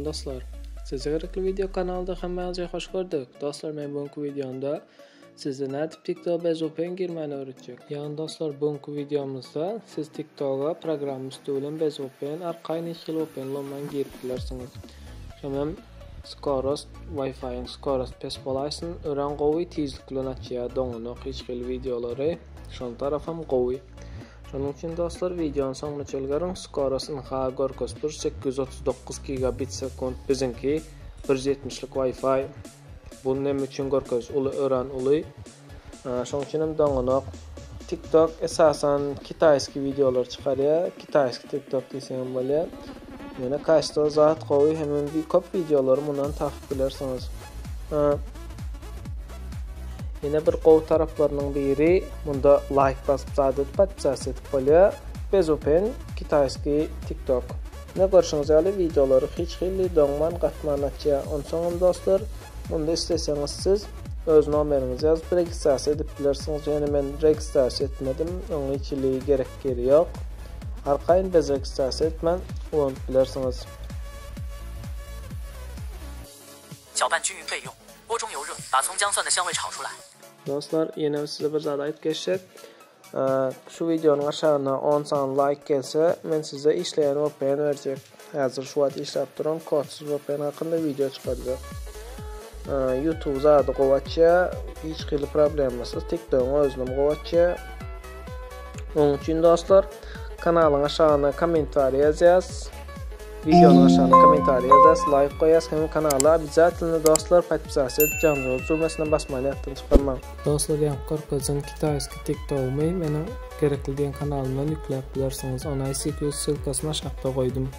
dostlar. Sizə gerekli video kanalda hammanızı hoş gördük. Dostlar, men bugünkü videomda sizə nə tip TikTok bezopen girməni öğretecek. Yani dostlar, bugünkü videomuzda siz TikTok'a program üstülen bezopen arqayni xilopенломан girip bilersiniz. Hemen Skoros Wi-Fi'nin Skoros pes bolaysın öğren qovi tezliklen açıya doğunu hiç xil videoları şol tarafım qovi. Şunun için dostlar videonun sonuna çelgarin Skoros'un Gorkos 839 gigabit sekund bizimki 170'lik Wi-Fi. Bunun hem için Gorkos ulu öğren ulu. Şunun için hem doğunu TikTok esasen Kitayski videolar çıkarıyor. Kitayski TikTok desem böyle. Yani kaçta zat qoy hemen bir kop videoları bundan takip edersiniz. Yine bir qov taraflarının biri bunda like basıp zadet patpsas etip bolya. Bezopen Kitayski TikTok. Ne görüşünüz yani videoları hiç xilli doğman qatmanatça. Onsoğum dostlar, bunda isteseniz siz öz numarınızı yazıp registrasiya edip bilirsiniz. Yani ben registrasiya etmedim. Onun içiliği gerek yok. Arqayın bez registrasiya etmen onu bilirsiniz. 搅拌均匀备用，锅中油热，把葱姜蒜的香味炒出来。 Dostlar, yine size bir zat ayıp geçecek. Şu videonun aşağına 10 san like gelse ben size işleyen VPN verecek. Hazır şu an işlep duran kodsuz VPN hakkında video çıkaracak. YouTube zaten qovatça hiç xil problemsiz TikTok'un özünüm qovatça. Onun için dostlar, kanalın aşağına komentar yazasınız. Videonun aşağına komentar yazasınız, like koyasınız. Hem kanala обязательно dostlar подписаться edip canlı zümresinden basmayı yaptım çıkarmam. Dostlar, yani Gorkoz'un Kitayski TikTok'umu benim gerekli diyen kanalımdan yükleyebilirsiniz. Ona ICQ ссылкасын aşağıda koydum.